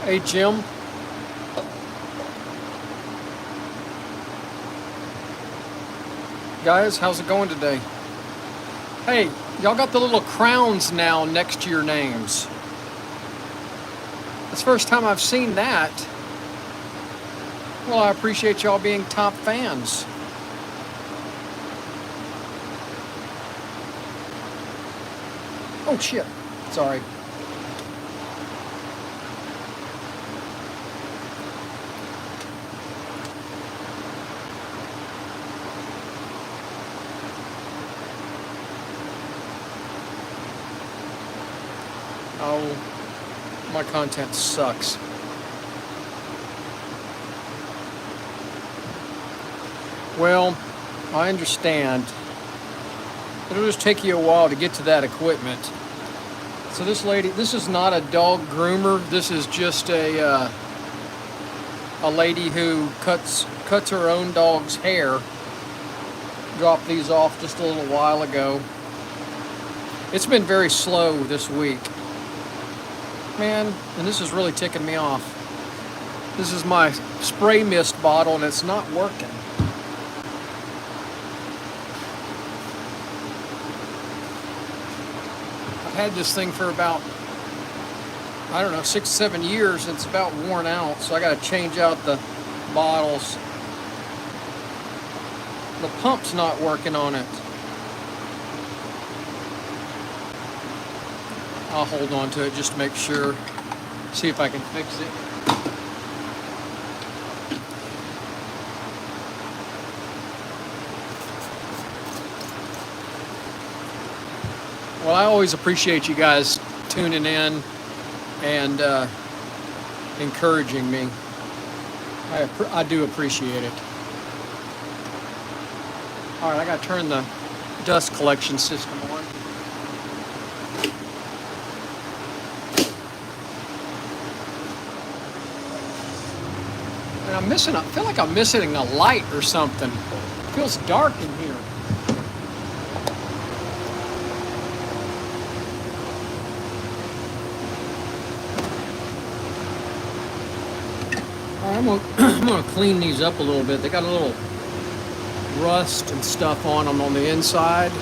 Hey, Jim. Guys, how's it going today? Hey, y'all got the little crowns now next to your names. It's the first time I've seen that. Well, I appreciate y'all being top fans. Oh, shit. Sorry. Oh, my content sucks. Well, I understand. It'll just take you a while to get to that equipment. So this lady, this is not a dog groomer. This is just a lady who cuts her own dog's hair. Dropped these off just a little while ago. It's been very slow this week. Man, and this is really ticking me off. This is my spray mist bottle and it's not working. I've had this thing for about, I don't know, 6-7 years. It's about worn out, so I got to change out the bottles. The pump's not working on it. I'll hold on to it just to make sure. See if I can fix it. Well, I always appreciate you guys tuning in and encouraging me. I do appreciate it. All right, I got to turn the dust collection system on. And I feel like I'm missing a light or something. It feels dark in here. I'm gonna clean these up a little bit. They got a little rust and stuff on them on the inside.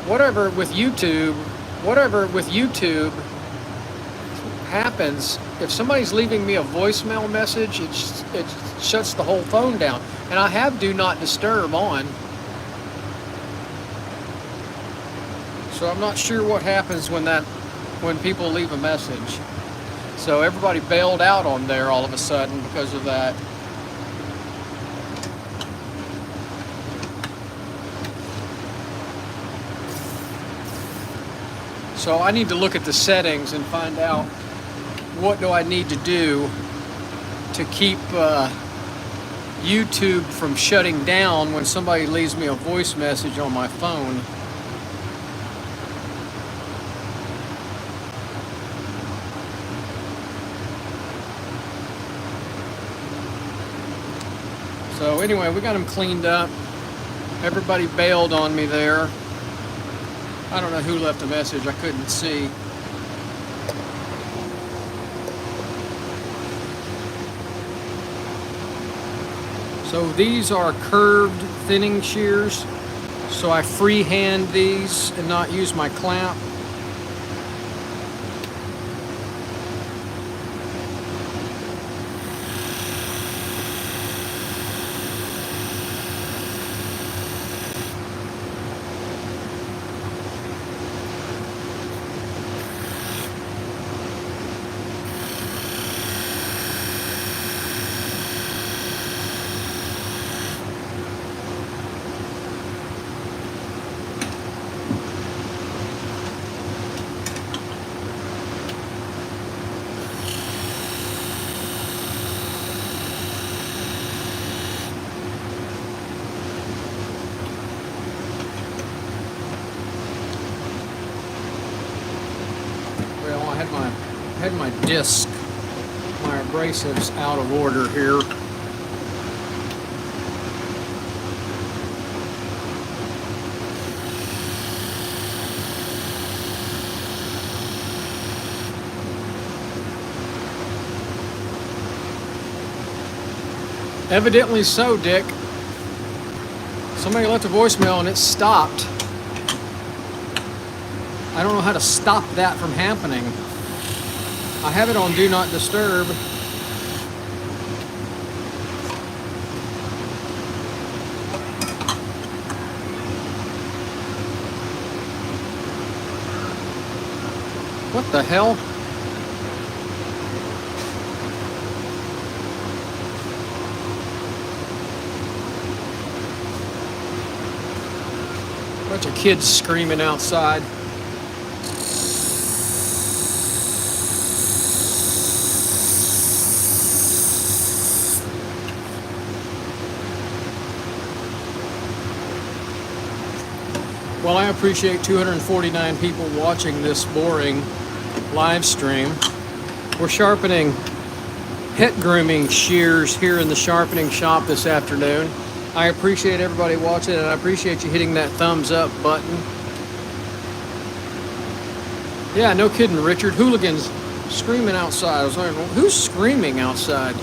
Whatever with YouTube happens, if somebody's leaving me a voicemail message, it shuts the whole phone down. And I have do not disturb on. So I'm not sure what happens when people leave a message. So everybody bailed out on there all of a sudden because of that. So I need to look at the settings and find out what do I need to do to keep YouTube from shutting down when somebody leaves me a voice message on my phone. So anyway, we got them cleaned up. Everybody bailed on me there. I don't know who left a message, I couldn't see. So these are curved thinning shears. So I freehand these and not use my clamp. had my disc, my abrasives out of order here. Evidently so, Dick. Somebody left a voicemail and it stopped. I don't know how to stop that from happening. I have it on Do Not Disturb. What the hell? Bunch of kids screaming outside. Well, I appreciate 249 people watching this boring live stream. We're sharpening pet grooming shears here in the sharpening shop this afternoon. I appreciate everybody watching, and I appreciate you hitting that thumbs up button. Yeah, no kidding, Richard. Hooligans screaming outside. I was like, who's screaming outside?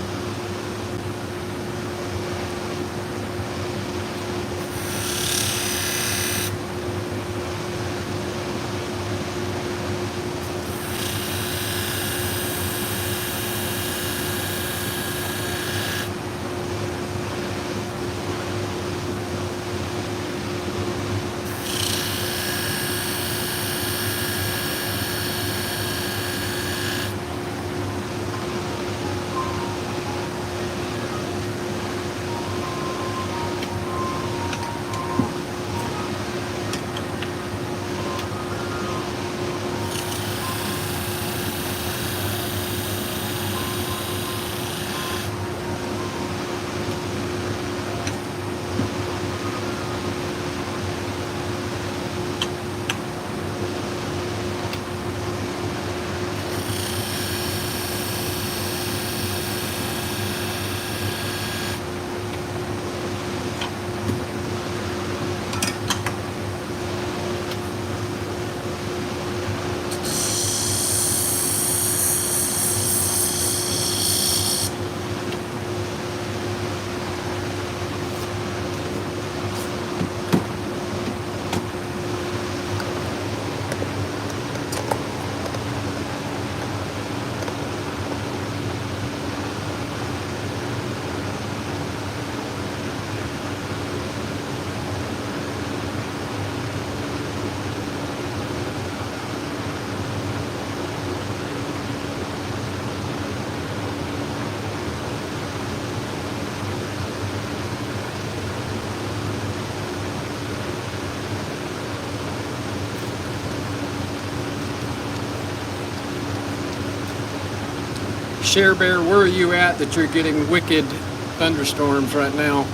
Share Bear, where are you at that you're getting wicked thunderstorms right now?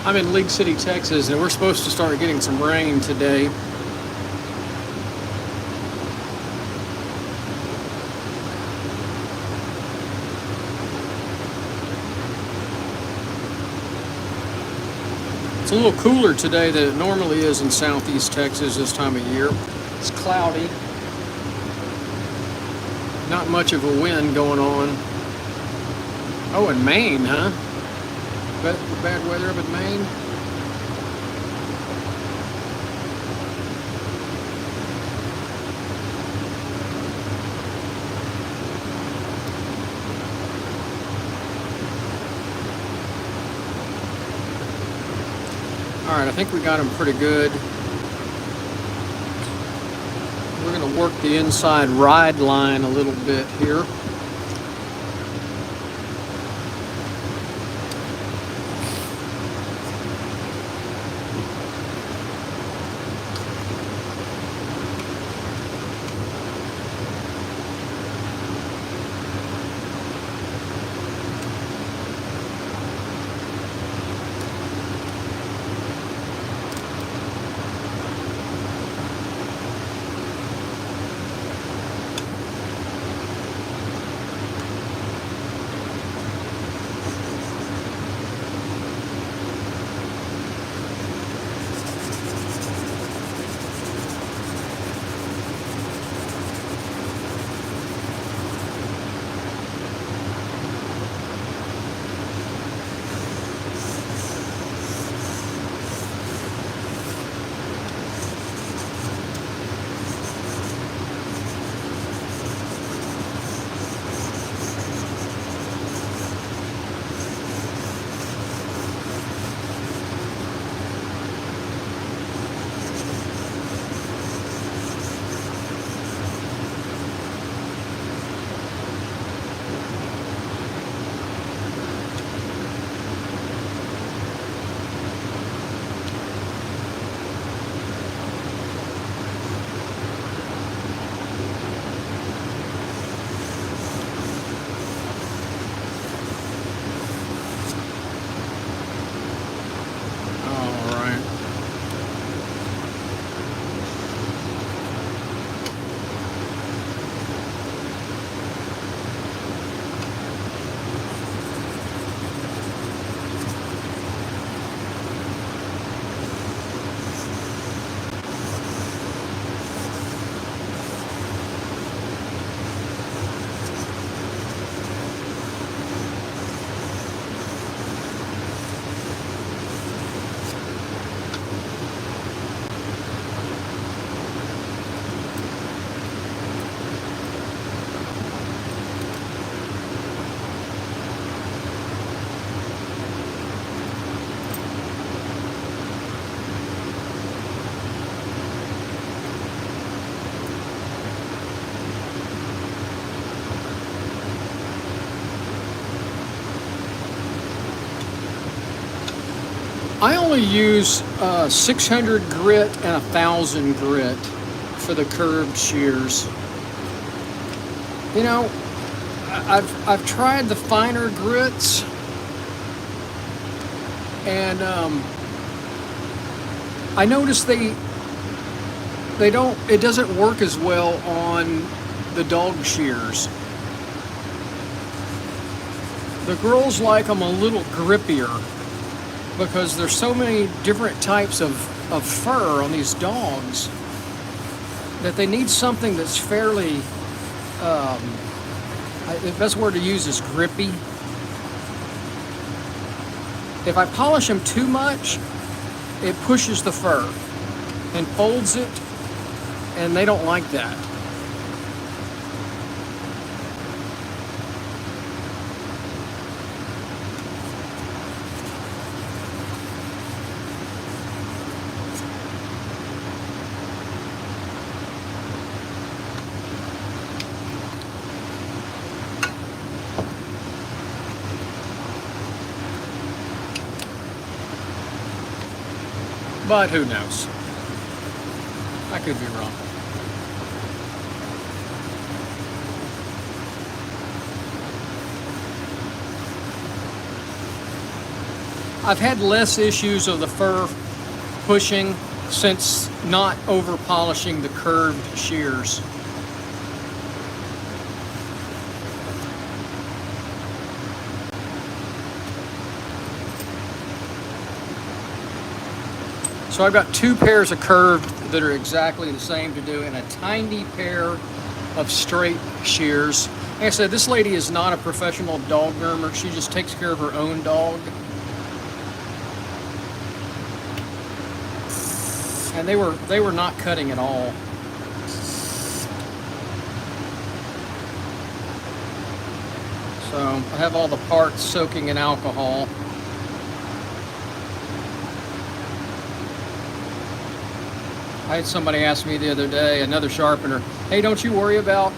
I'm in League City, Texas, and we're supposed to start getting some rain today. It's a little cooler today than it normally is in Southeast Texas this time of year. It's cloudy. Not much of a wind going on. Oh, in Maine, huh? Bad weather up in Maine? All right, I think we got them pretty good. We're going to work the inside ride line a little bit here. I only use 600 grit and 1,000 grit for the curved shears. You know, I've tried the finer grits, and I noticed it doesn't work as well on the dog shears. The girls like them a little grippier because there's so many different types of fur on these dogs that they need something that's fairly, the best word to use is grippy. If I polish them too much, it pushes the fur and folds it, and they don't like that. But who knows? I could be wrong. I've had less issues of the fur pushing since not over polishing the curved shears. So I've got two pairs of curved that are exactly the same to do, and a tiny pair of straight shears. Like I said, this lady is not a professional dog groomer. She just takes care of her own dog. And they were not cutting at all. So I have all the parts soaking in alcohol. I had somebody ask me the other day, another sharpener, hey, don't you worry about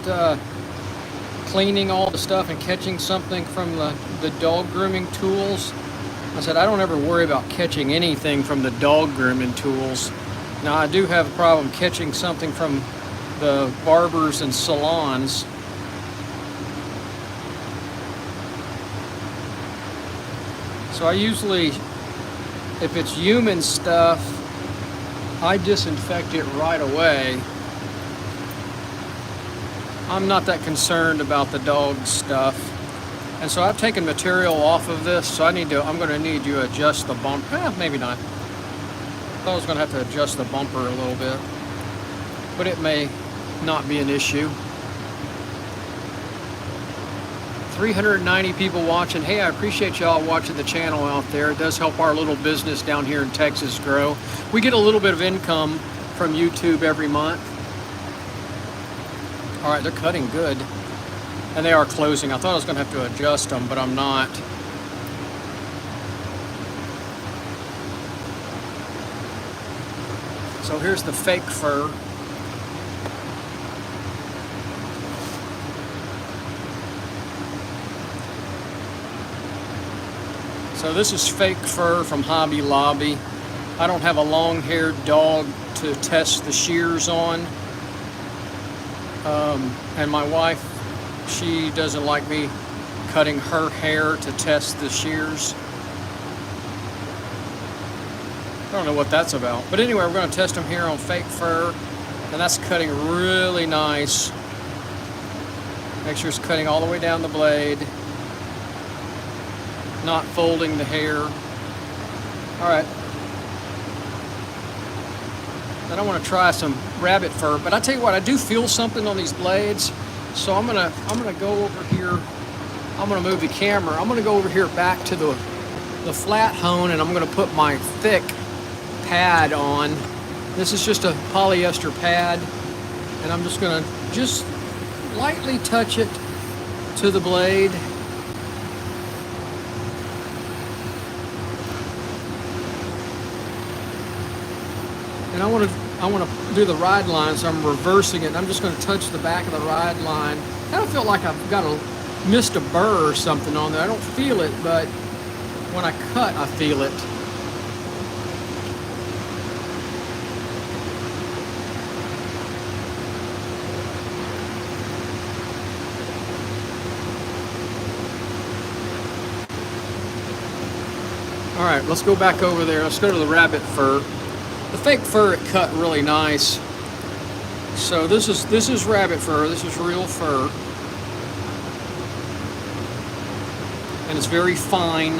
cleaning all the stuff and catching something from the dog grooming tools? I said, I don't ever worry about catching anything from the dog grooming tools. Now, I do have a problem catching something from the barbers and salons. So I usually, if it's human stuff, I disinfect it right away. I'm not that concerned about the dog stuff. And so I've taken material off of this, so I'm going to need to adjust the bumper. Maybe not. I thought I was going to have to adjust the bumper a little bit, but it may not be an issue. 390 people watching. Hey, I appreciate y'all watching the channel out there. It does help our little business down here in Texas grow. We get a little bit of income from YouTube every month. All right, they're cutting good. And they are closing. I thought I was going to have to adjust them, but I'm not. So here's the fake fur. So this is fake fur from Hobby Lobby. I don't have a long-haired dog to test the shears on. And my wife, she doesn't like me cutting her hair to test the shears. I don't know what that's about. But anyway, we're going to test them here on fake fur. And that's cutting really nice. Make sure it's cutting all the way down the blade. Not folding the hair. All right. Then I want to try some rabbit fur, but I tell you what, I do feel something on these blades, so I'm gonna go over here. I'm gonna move the camera. I'm gonna go over here back to the flat hone, and I'm gonna put my thick pad on. This is just a polyester pad, and I'm just gonna lightly touch it to the blade. And I want to do the ride line, so I'm reversing it. And I'm just going to touch the back of the ride line. I don't feel like I've missed a burr or something on there. I don't feel it, but when I cut, I feel it. All right, let's go back over there. Let's go to the rabbit fur. The fake fur it cut really nice. So this is rabbit fur. This is real fur, and it's very fine.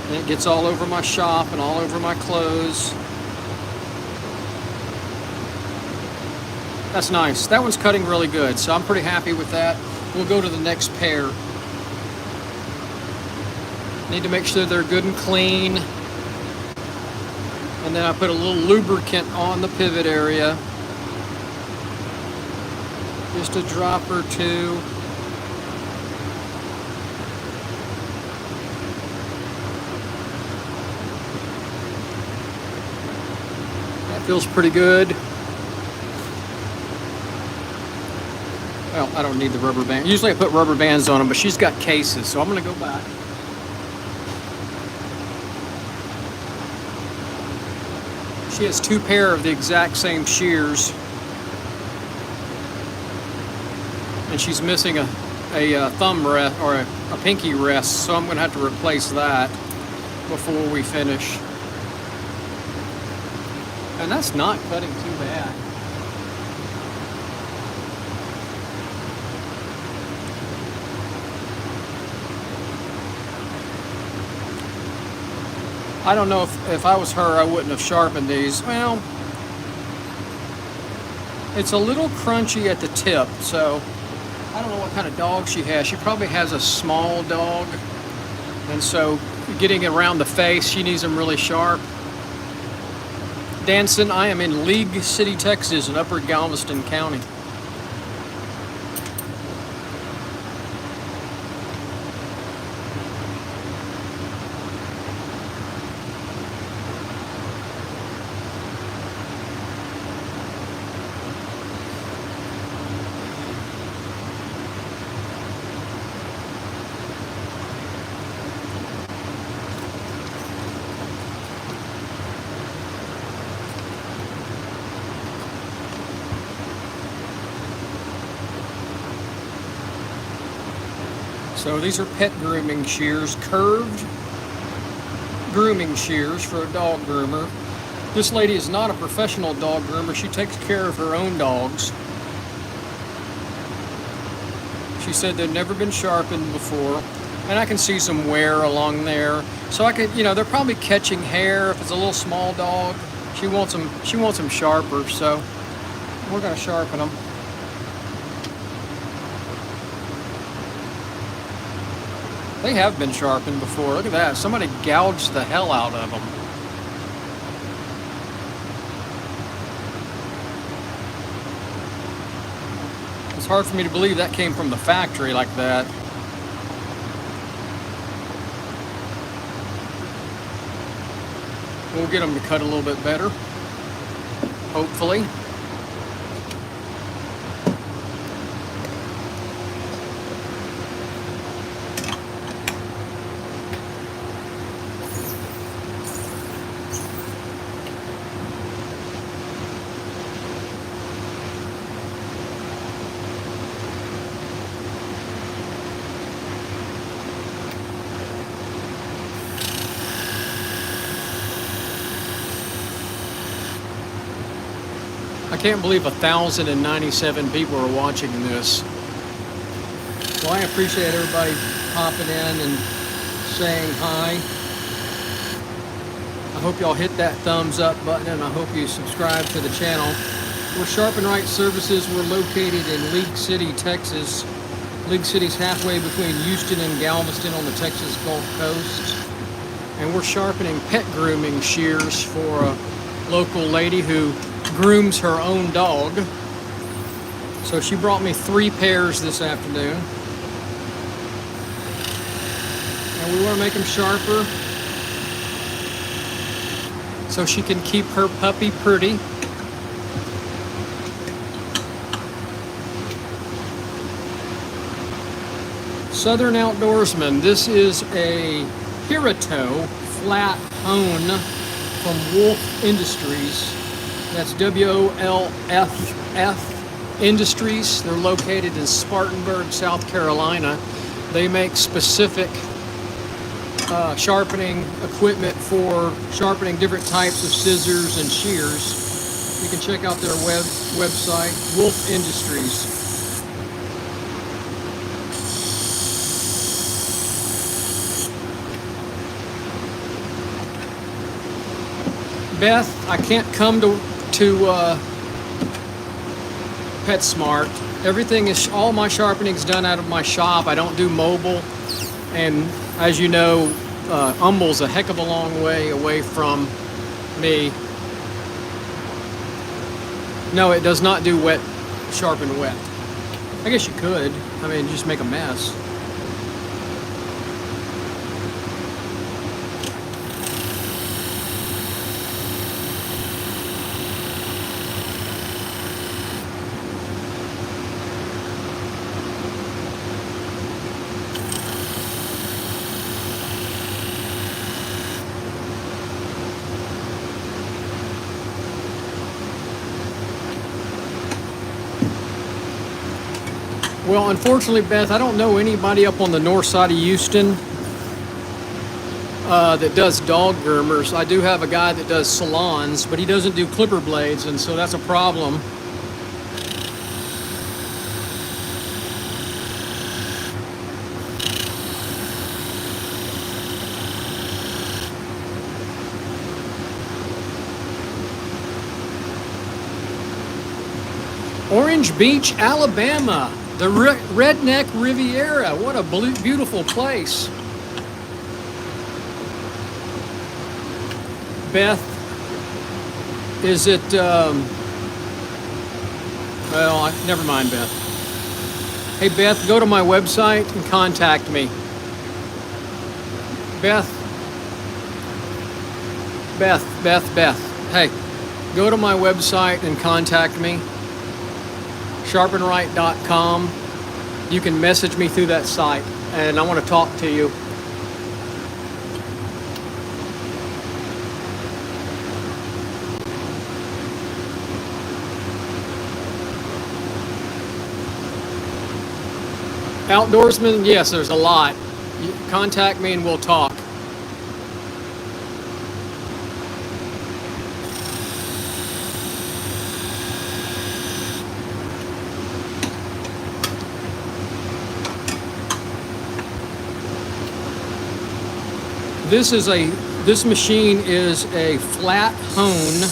And it gets all over my shop and all over my clothes. That's nice. That one's cutting really good, so I'm pretty happy with that. We'll go to the next pair. Need to make sure they're good and clean. And then I put a little lubricant on the pivot area. Just a drop or two. That feels pretty good. Well, I don't need the rubber band. Usually I put rubber bands on them, but she's got cases, so I'm going to go back. She has two pair of the exact same shears, and she's missing a thumb rest or a pinky rest, so I'm going to have to replace that before we finish. And that's not cutting too bad. I don't know if I was her, I wouldn't have sharpened these. Well, it's a little crunchy at the tip, so I don't know what kind of dog she has. She probably has a small dog, and so getting around the face, she needs them really sharp. Danson, I am in League City, Texas, in Upper Galveston County. So these are pet grooming shears, curved grooming shears for a dog groomer. This lady is not a professional dog groomer. She takes care of her own dogs. She said they've never been sharpened before, and I can see some wear along there. So I could, they're probably catching hair. If it's a little small dog, she wants them sharper. So we're gonna sharpen them. They have been sharpened before. Look at that. Somebody gouged the hell out of them. It's hard for me to believe that came from the factory like that. We'll get them to cut a little bit better, hopefully. I can't believe 1,097 people are watching this. Well, I appreciate everybody popping in and saying hi. I hope y'all hit that thumbs up button, and I hope you subscribe to the channel. We're Sharpen Right Services. We're located in League City, Texas. League City's halfway between Houston and Galveston on the Texas Gulf Coast. And we're sharpening pet grooming shears for a local lady who grooms her own dog. So she brought me 3 pairs this afternoon. And we want to make them sharper so she can keep her puppy pretty. Southern Outdoorsman. This is a Hirito flat hone from Wolf Industries. That's WOLFF Industries. They're located in Spartanburg, South Carolina. They make specific sharpening equipment for sharpening different types of scissors and shears. You can check out their website, Wolf Industries. Beth, I can't come to PetSmart. Everything is, all my sharpening is done out of my shop. I don't do mobile, and as you know, Humble's a heck of a long way away from me. No, it does not do wet, sharpen wet. I guess you could. I mean, just make a mess. Well, unfortunately, Beth, I don't know anybody up on the north side of Houston that does dog groomers. I do have a guy that does salons, but he doesn't do clipper blades, and so that's a problem. Orange Beach, Alabama. The Redneck Riviera. What a beautiful place. Beth, is it, well, never mind, Beth. Hey, Beth, go to my website and contact me. Beth. Hey, go to my website and contact me. Sharpenright.com. You can message me through that site, and I want to talk to you. Outdoorsman, yes, there's a lot. You contact me and we'll talk. This machine is a flat hone,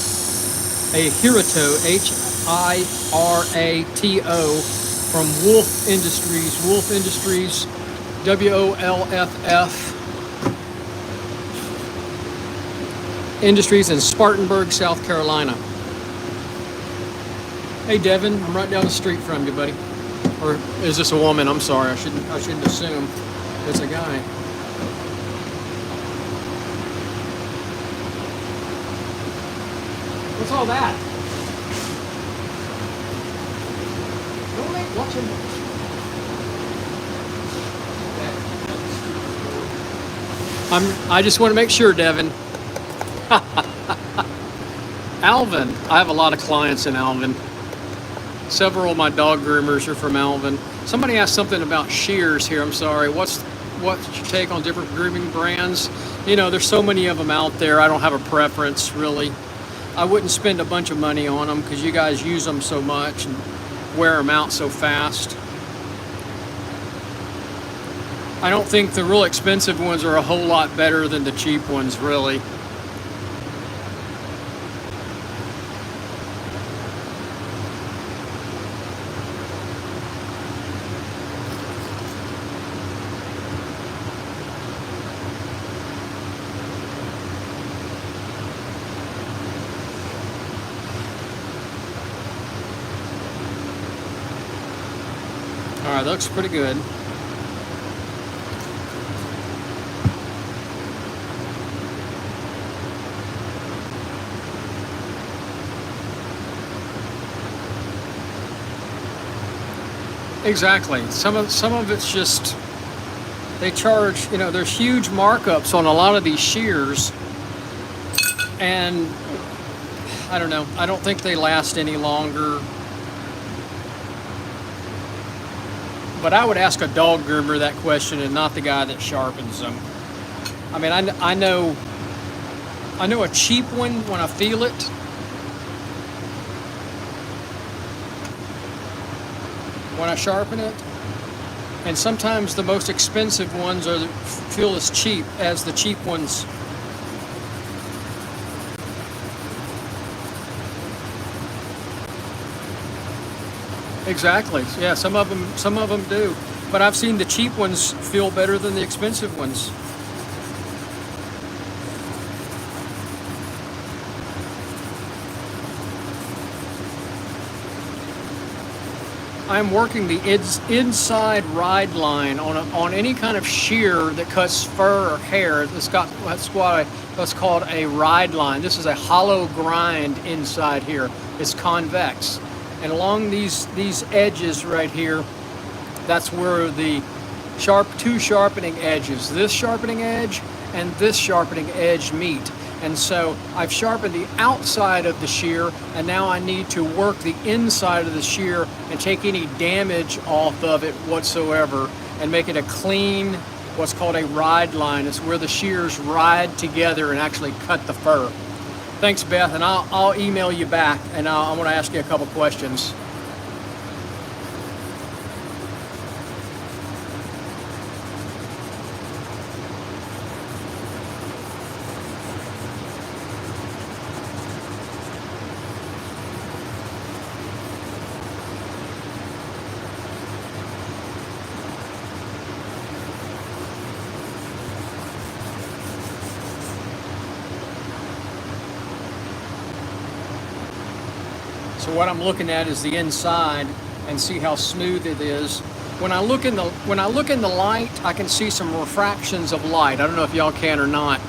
a Hirato, H-I-R-A-T-O, from Wolf Industries. Wolf Industries, W-O-L-F-F Industries in Spartanburg, South Carolina. Hey Devin, I'm right down the street from you, buddy. Or is this a woman? I'm sorry, I shouldn't assume it's a guy. What's all that? Watch him. I just want to make sure, Devin. Alvin. I have a lot of clients in Alvin. Several of my dog groomers are from Alvin. Somebody asked something about shears here. I'm sorry. What's your take on different grooming brands? You know, there's so many of them out there. I don't have a preference, really. I wouldn't spend a bunch of money on them because you guys use them so much and wear them out so fast. I don't think the real expensive ones are a whole lot better than the cheap ones, really. All right, that looks pretty good. Exactly. Some of it's just, they charge, you know, there's huge markups on a lot of these shears, and I don't know, I don't think they last any longer. But I would ask a dog groomer that question and not the guy that sharpens them. I mean, I know a cheap one when I feel it. When I sharpen it, and sometimes the most expensive ones feel as cheap as the cheap ones. Exactly. Yeah, some of them do. But I've seen the cheap ones feel better than the expensive ones. I'm working the inside ride line on any kind of shear that cuts fur or hair. That's what's called a ride line. This is a hollow grind inside here. It's convex, and along these edges right here, that's where the two sharpening edges, this sharpening edge and this sharpening edge meet. And so I've sharpened the outside of the shear, and now I need to work the inside of the shear and take any damage off of it whatsoever and make it a clean, what's called a ride line. It's where the shears ride together and actually cut the fur. Thanks, Beth, and I'll email you back, and I want to ask you a couple questions. So what I'm looking at is the inside and see how smooth it is. When I look in the light, I can see some refractions of light. I don't know if y'all can or not,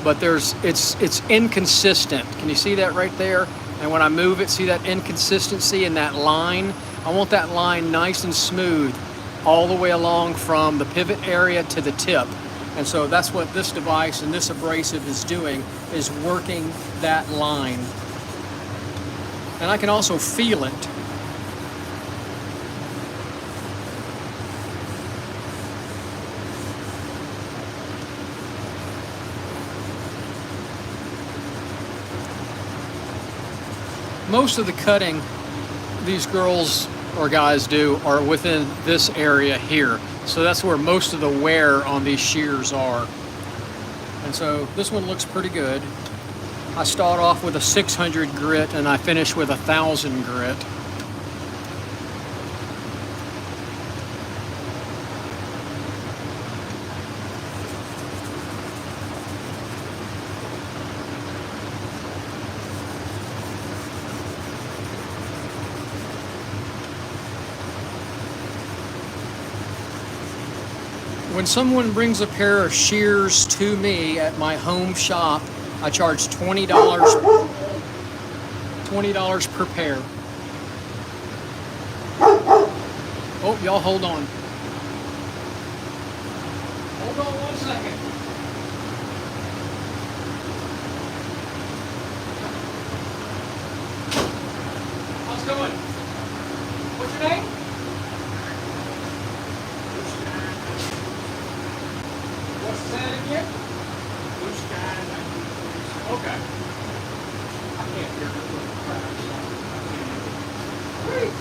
but it's inconsistent. Can you see that right there? And when I move it, see that inconsistency in that line? I want that line nice and smooth all the way along from the pivot area to the tip. And so that's what this device and this abrasive is doing, is working that line. And I can also feel it. Most of the cutting these girls or guys do are within this area here. So that's where most of the wear on these shears are. And so this one looks pretty good. I start off with a 600 grit and I finish with 1,000 grit. When someone brings a pair of shears to me at my home shop, I charge $20 per pair. Oh, y'all hold on. Hold on 1 second. How's it going? What's your name? What's that again? Blue sky. Okay. I can't hear the little crap. Great.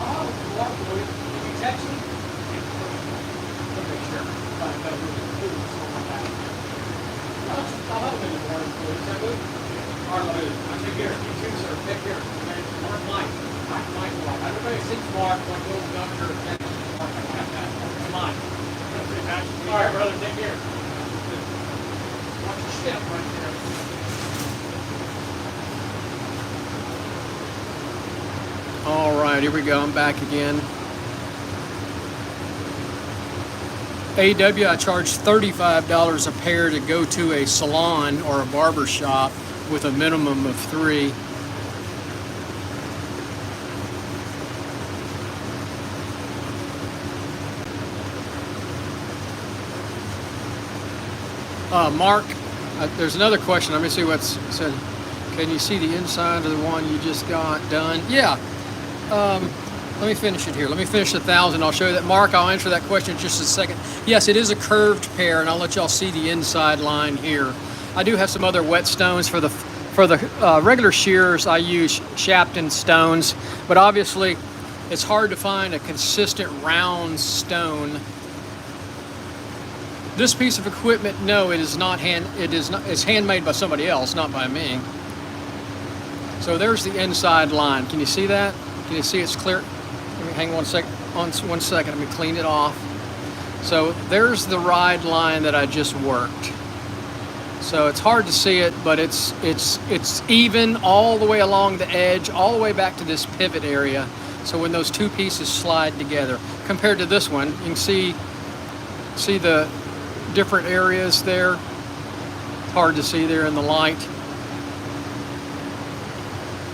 Oh, walk with you. Can you text me? Okay, sure. I'll have it in the morning, please. Is that good? All right, good. I'll take care. You too, sir. Take care. Mark Mike. Mike. Everybody thinks Mark when the old governor of Texas. Come on. All right, brother. Take care. Watch your step right there. All right, here we go. I'm back again. AW, I charge $35 a pair to go to a salon or a barber shop with a minimum of 3. Mark, there's another question. Let me see what's said. Can you see the inside of the one you just got done? Yeah. Let me finish it here. Let me finish the 1,000. I'll show you that. Mark, I'll answer that question in just a second. Yes, it is a curved pair, and I'll let y'all see the inside line here. I do have some other whetstones for the regular shears. I use Sharpen stones, but obviously it's hard to find a consistent round stone. This piece of equipment, no, it is not it's handmade by somebody else, not by me. So there's the inside line. Can you see that? Can you see it's clear? Let me hang one second. Let me clean it off. So there's the ride line that I just worked. So it's hard to see it, but it's even all the way along the edge, all the way back to this pivot area. So when those two pieces slide together, compared to this one, you can see the different areas there. It's hard to see there in the light.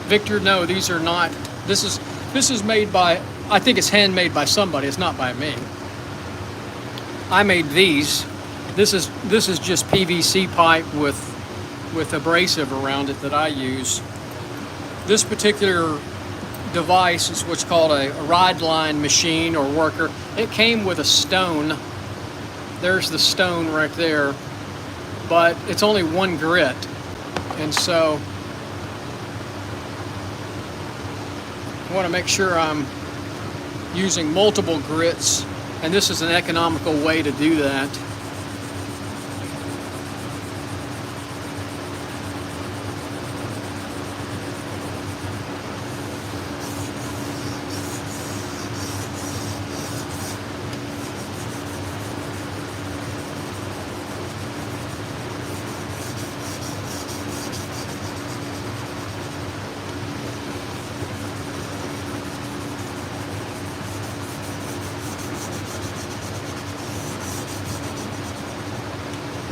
Victor, no, these are not. This is made by, I think it's handmade by somebody. It's not by me. I made these. This is just PVC pipe with abrasive around it that I use. This particular device is what's called a ride line machine or worker. It came with a stone. There's the stone right there, but it's only one grit, and so I want to make sure I'm using multiple grits, and this is an economical way to do that.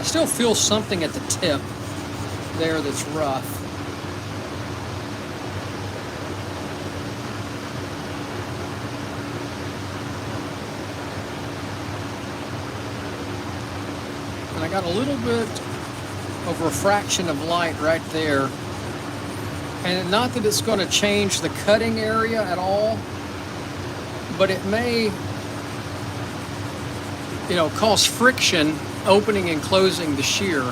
Still feel something at the tip there that's rough. And I got a little bit of refraction of light right there. And not that it's going to change the cutting area at all, but it may, cause friction opening and closing the shear. All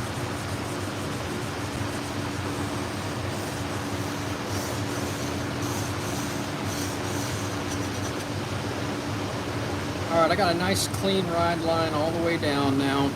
right, I got a nice clean ride line all the way down now.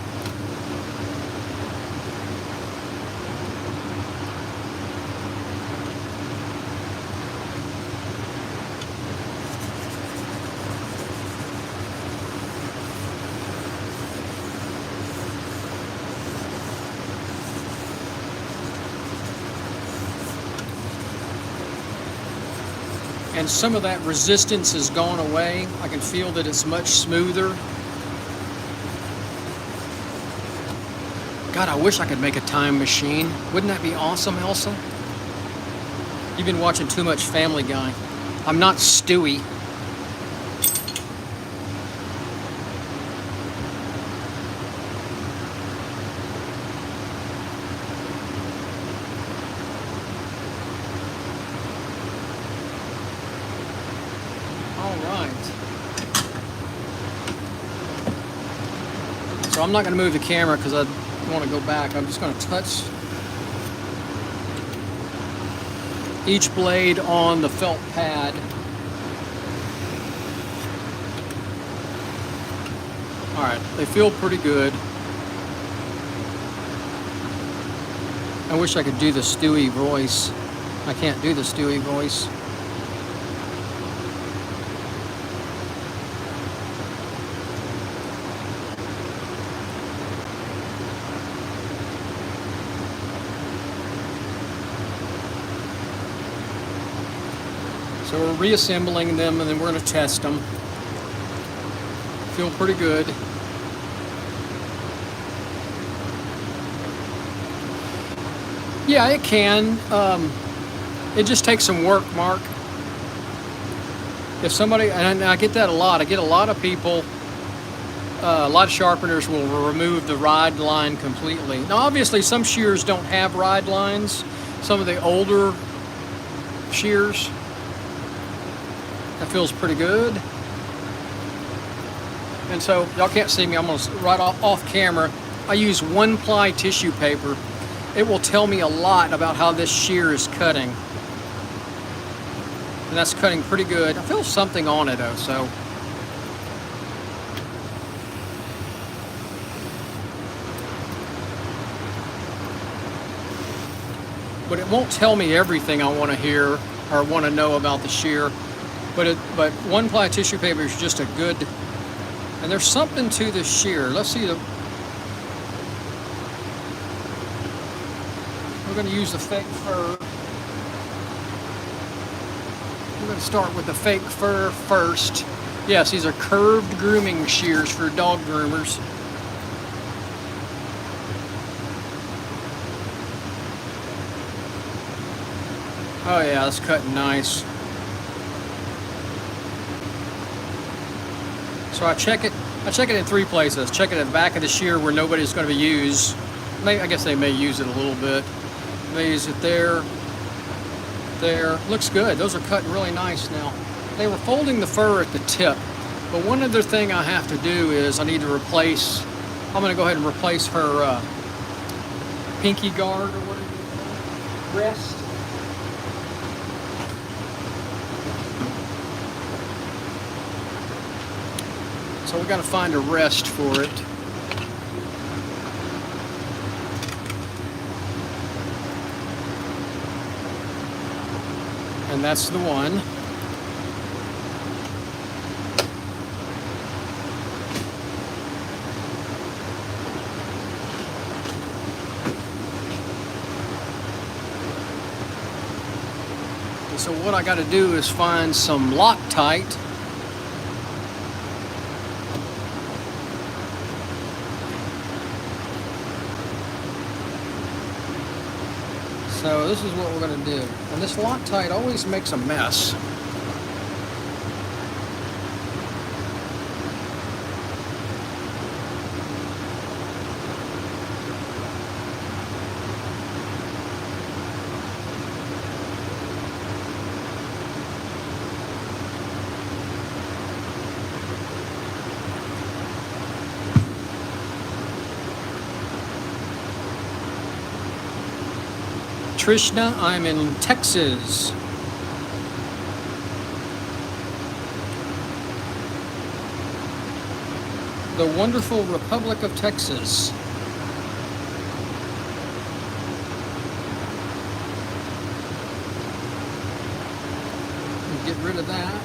And some of that resistance has gone away. I can feel that it's much smoother. God, I wish I could make a time machine. Wouldn't that be awesome, Elsa? You've been watching too much Family Guy. I'm not Stewie. So I'm not going to move the camera because I want to go back. I'm just going to touch each blade on the felt pad. All right, they feel pretty good. I wish I could do the Stewie voice. I can't do the Stewie voice. So we're reassembling them and then we're going to test them. Feel pretty good. Yeah, it can. It just takes some work, Mark. If somebody, and I get that a lot, I get a lot of people, a lot of sharpeners will remove the ride line completely. Now obviously some shears don't have ride lines, some of the older shears. That feels pretty good. And so y'all can't see me. I'm gonna right off camera. I use 1-ply tissue paper. It will tell me a lot about how this shear is cutting. And that's cutting pretty good. I feel something on it though, so. But it won't tell me everything I want to hear or want to know about the shear. But 1-ply tissue paper is just a good, and there's something to the shear. Let's see the. We're going to use the fake fur. We're going to start with the fake fur first. Yes, these are curved grooming shears for dog groomers. Oh yeah, that's cutting nice. So I check it in 3 places. Check it at the back of the shear where nobody's going to use. I guess they may use it a little bit. They use it there. There. Looks good. Those are cutting really nice now. They were folding the fur at the tip. But one other thing I have to do is I need to replace, I'm going to go ahead and replace her pinky guard or whatever. Rest. So we got to find a rest for it. And that's the one. So what I got to do is find some Loctite. So this is what we're going to do. And this Loctite always makes a mess. Trishna, I'm in Texas. The wonderful Republic of Texas. Get rid of that.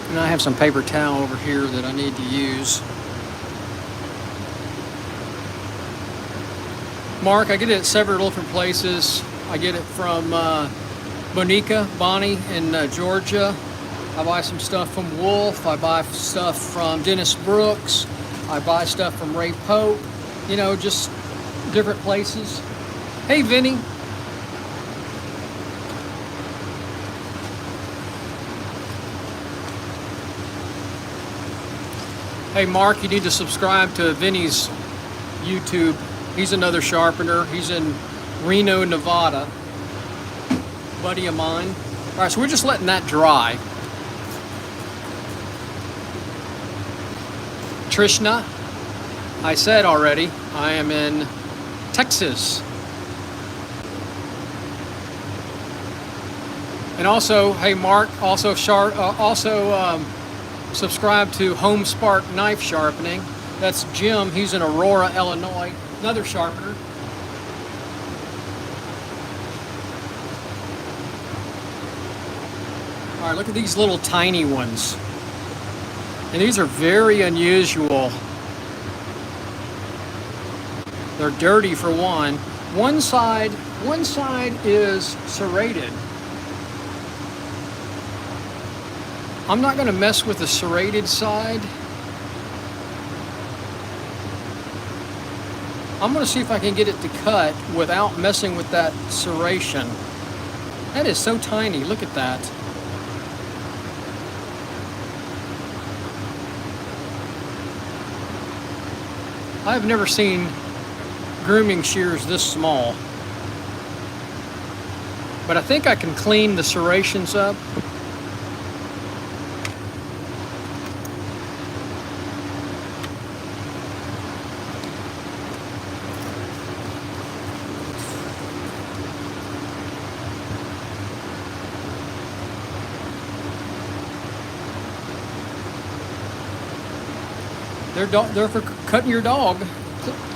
And I have some paper towel over here that I need to use. Mark, I get it at several different places. I get it from Bonnie in Georgia. I buy some stuff from Wolf. I buy stuff from Dennis Brooks. I buy stuff from Ray Pope. You know, just different places. Hey, Vinny. Hey, Mark, you need to subscribe to Vinny's YouTube. He's another sharpener. He's in Reno, Nevada. Buddy of mine. All right, so we're just letting that dry. Trishna, I said already, I am in Texas. And also, hey Mark, also subscribe to Home Spark Knife Sharpening. That's Jim. He's in Aurora, Illinois. Another sharpener. All right, look at these little tiny ones. And these are very unusual. They're dirty for one. One side is serrated. I'm not going to mess with the serrated side. I'm going to see if I can get it to cut without messing with that serration. That is so tiny. Look at that. I've never seen grooming shears this small. But I think I can clean the serrations up. They're for cutting your dog,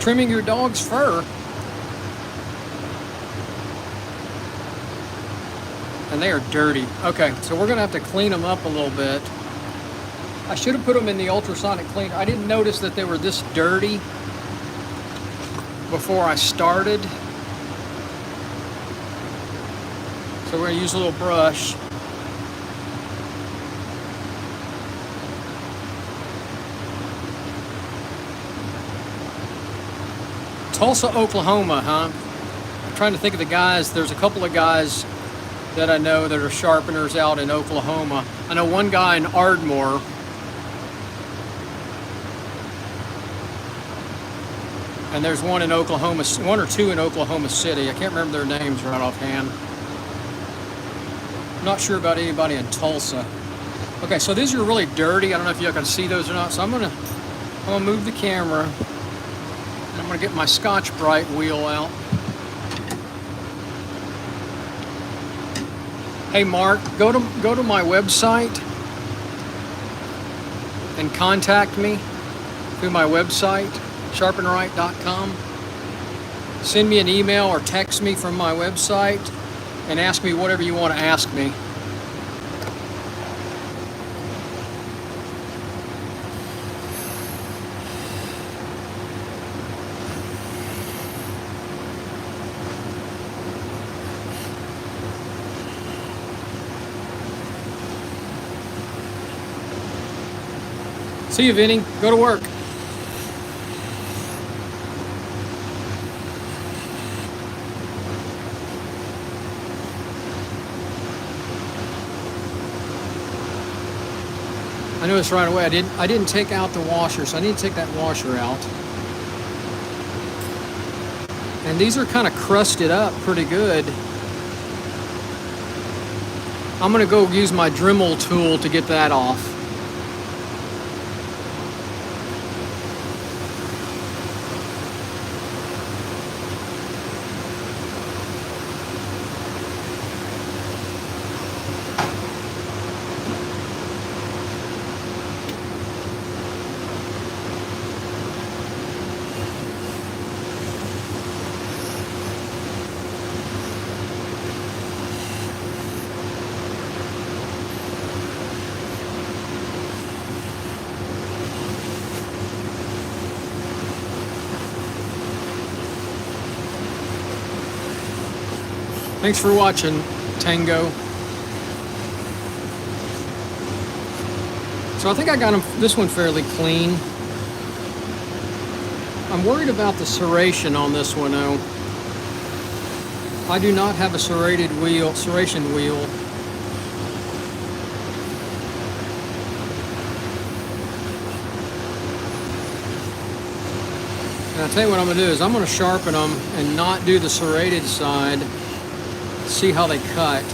trimming your dog's fur. And they are dirty. Okay, so we're gonna have to clean them up a little bit. I should have put them in the ultrasonic cleaner. I didn't notice that they were this dirty before I started. So we're gonna use a little brush. Tulsa, Oklahoma, huh? I'm trying to think of the guys. There's a couple of guys that I know that are sharpeners out in Oklahoma. I know one guy in Ardmore. And there's one in Oklahoma, one or two in Oklahoma City. I can't remember their names right offhand. I'm not sure about anybody in Tulsa. Okay, so these are really dirty. I don't know if you can see those or not. So I'm gonna move the camera. And I'm gonna get my Scotch-Brite wheel out. Hey Mark, go to my website and contact me through my website, sharpenright.com. Send me an email or text me from my website and ask me whatever you want to ask me. See you, Vinny. Go to work. I noticed right away I didn't take out the washer, so I need to take that washer out. And these are kind of crusted up pretty good. I'm gonna go use my Dremel tool to get that off. Thanks for watching, Tango. So I think I got this one fairly clean. I'm worried about the serration on this one though. I do not have a serration wheel. And I'll tell you what I'm gonna do is I'm gonna sharpen them and not do the serrated side. See how they cut.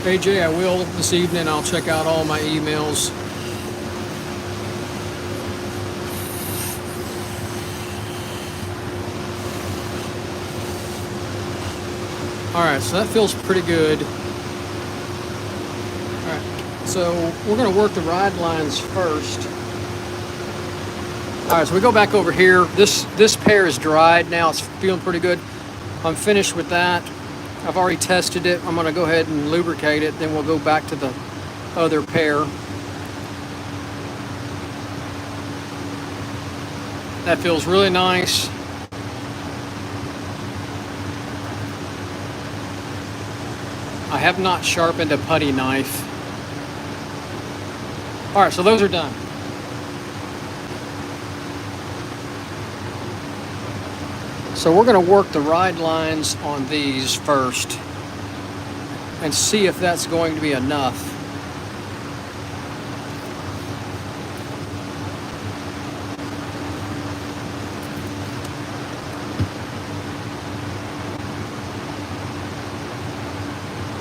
AJ, I will this evening. I'll check out all my emails. All right, so that feels pretty good. So we're going to work the ride lines first. All right, so we go back over here. This pair is dried now. It's feeling pretty good. I'm finished with that. I've already tested it. I'm going to go ahead and lubricate it. Then we'll go back to the other pair. That feels really nice. I have not sharpened a putty knife. All right, so those are done. So we're gonna work the ride lines on these first and see if that's going to be enough.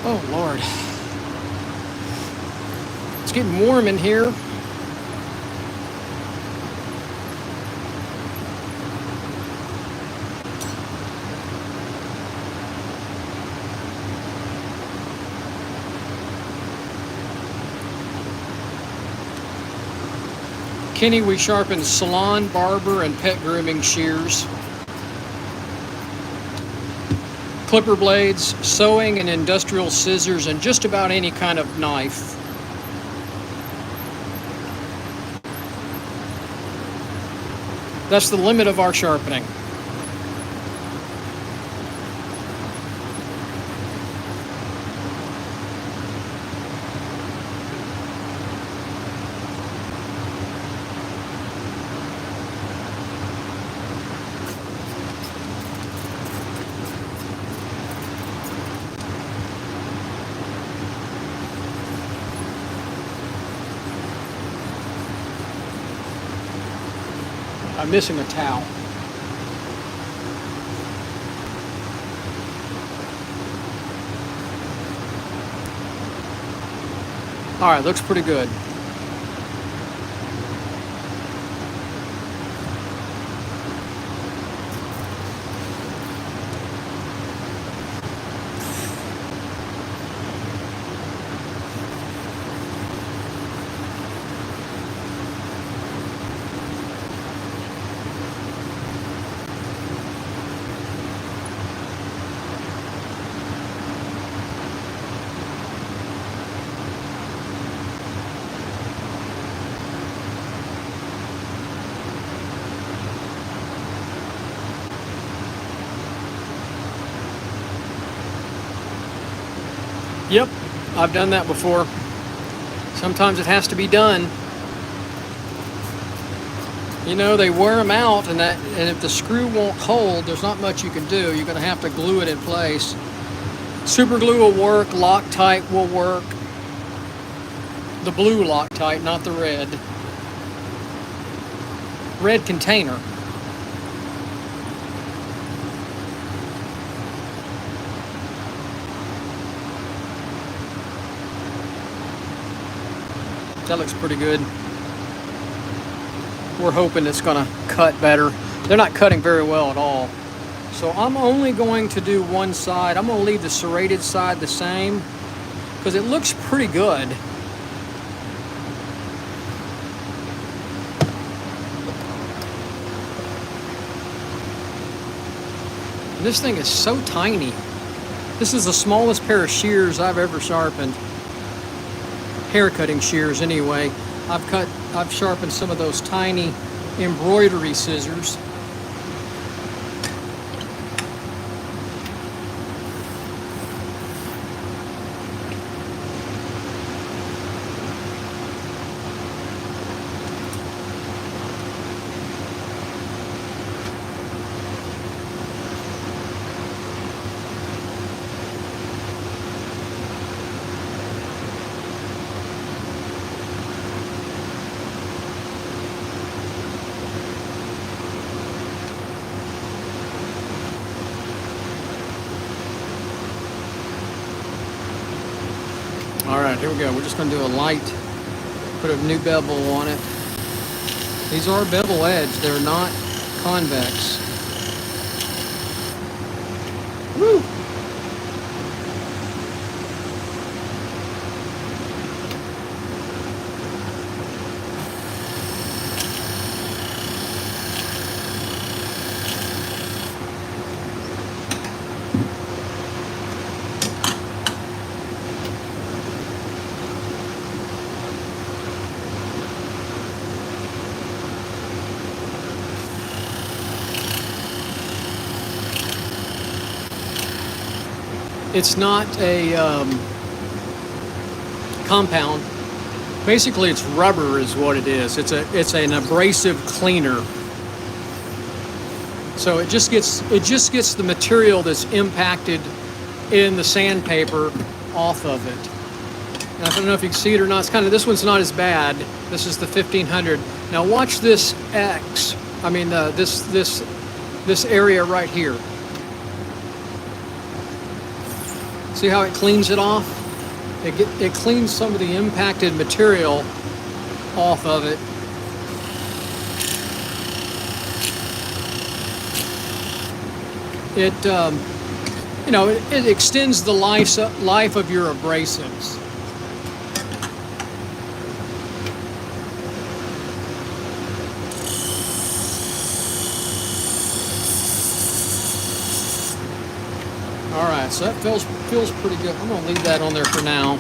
Oh, Lord. It's getting warm in here. Kenny, we sharpen salon, barber, and pet grooming shears, clipper blades, sewing and industrial scissors, and just about any kind of knife. That's the limit of our sharpening. I'm missing a towel. All right, looks pretty good. Yep, I've done that before. Sometimes it has to be done. You know, they wear them out, and if the screw won't hold, there's not much you can do. You're going to have to glue it in place. Super glue will work. Loctite will work. The blue Loctite, not the red. Red container. That looks pretty good. We're hoping it's going to cut better. They're not cutting very well at all. So I'm only going to do one side. I'm going to leave the serrated side the same because it looks pretty good. This thing is so tiny. This is the smallest pair of shears I've ever sharpened. Hair cutting shears anyway. I've sharpened some of those tiny embroidery scissors. All right, here we go. We're just going to do a light, put a new bevel on it. These are bevel edge. They're not convex. Woo! It's not a compound. Basically, it's rubber is what it is. It's an abrasive cleaner. So it just gets the material that's impacted in the sandpaper off of it. And I don't know if you can see it or not. It's kind of, this one's not as bad. This is the 1500. Now watch this X. I mean this area right here. See how it cleans it off? It cleans some of the impacted material off of it. It you know, it extends the life of your abrasives. All right, so that feels pretty good. I'm gonna leave that on there for now.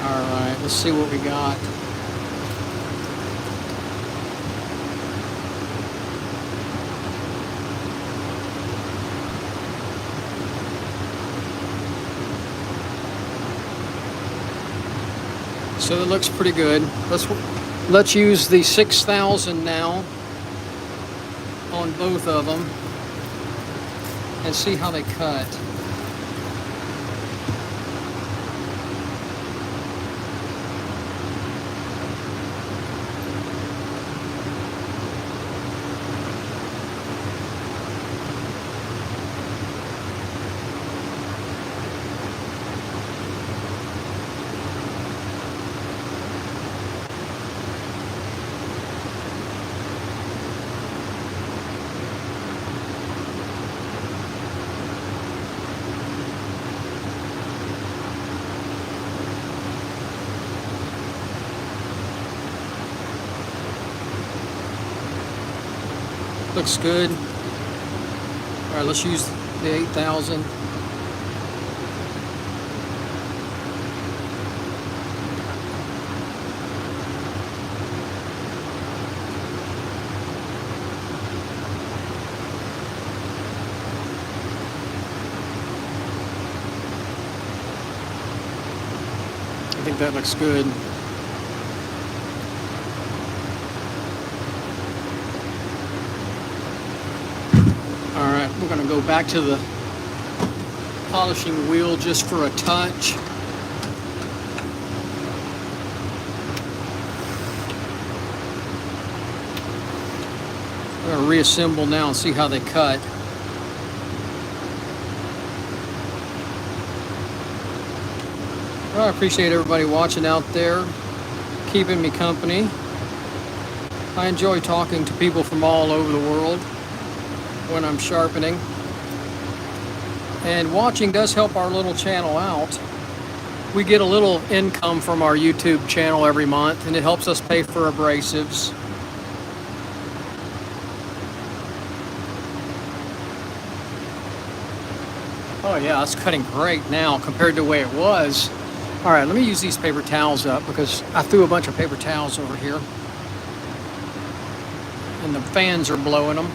All right, let's see what we got. So it looks pretty good. Let's use the 6,000 now on both of them and see how they cut. Looks good. All right, let's use the 8,000. I think that looks good. All right, we're going to go back to the polishing wheel just for a touch. We're going to reassemble now and see how they cut. Well, I appreciate everybody watching out there, keeping me company. I enjoy talking to people from all over the world when I'm sharpening. And watching does help our little channel out. We get a little income from our YouTube channel every month, and it helps us pay for abrasives. Oh yeah, it's cutting great now compared to the way it was. All right, let me use these paper towels up because I threw a bunch of paper towels over here and the fans are blowing them.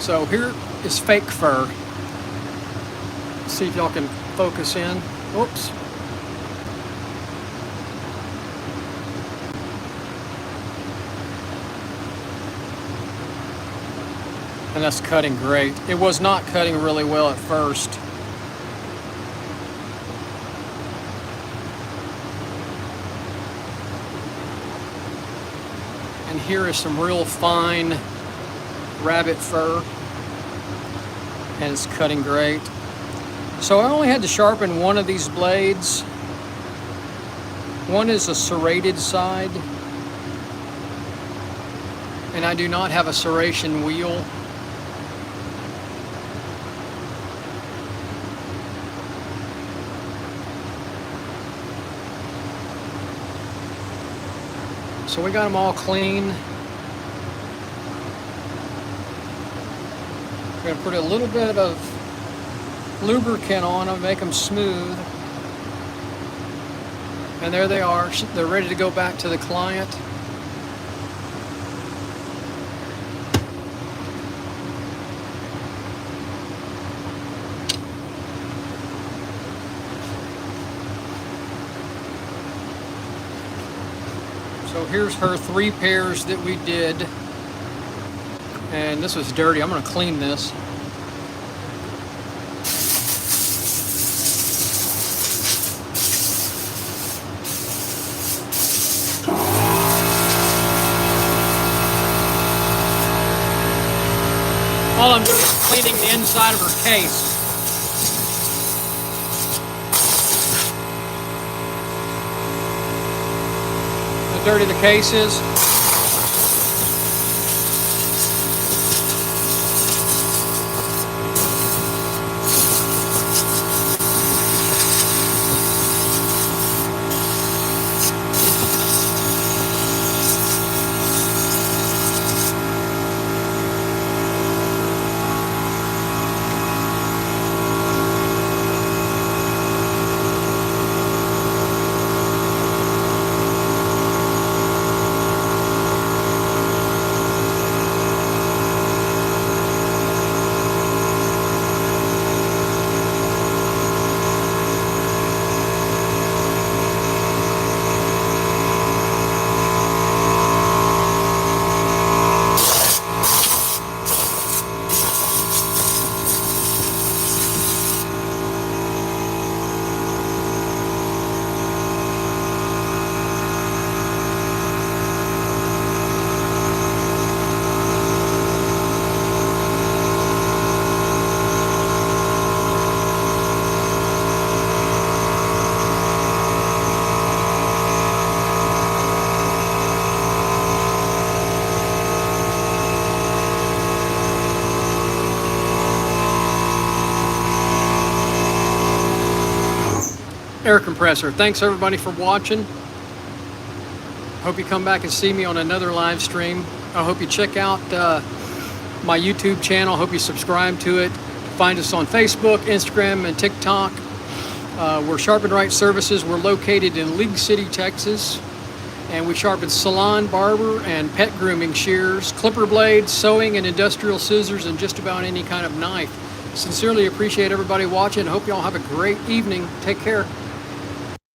So here is fake fur. Let's see if y'all can focus in. Oops. And that's cutting great. It was not cutting really well at first. And here is some real fine rabbit fur. And it's cutting great. So I only had to sharpen one of these blades. One is a serrated side. And I do not have a serration wheel. So we got them all clean. We're going to put a little bit of lubricant on them, make them smooth. And there they are. They're ready to go back to the client. So here's her 3 pairs that we did. And this was dirty. I'm going to clean this. All I'm doing is cleaning the inside of her case. How dirty the case is. Air compressor. Thanks everybody for watching. Hope you come back and see me on another live stream. I hope you check out my YouTube channel. Hope you subscribe to it. Find us on Facebook, Instagram, and TikTok. We're Sharpen Right Services. We're located in League City, Texas. And we sharpen salon, barber, and pet grooming shears, clipper blades, sewing, and industrial scissors, and just about any kind of knife. Sincerely appreciate everybody watching. Hope you all have a great evening. Take care.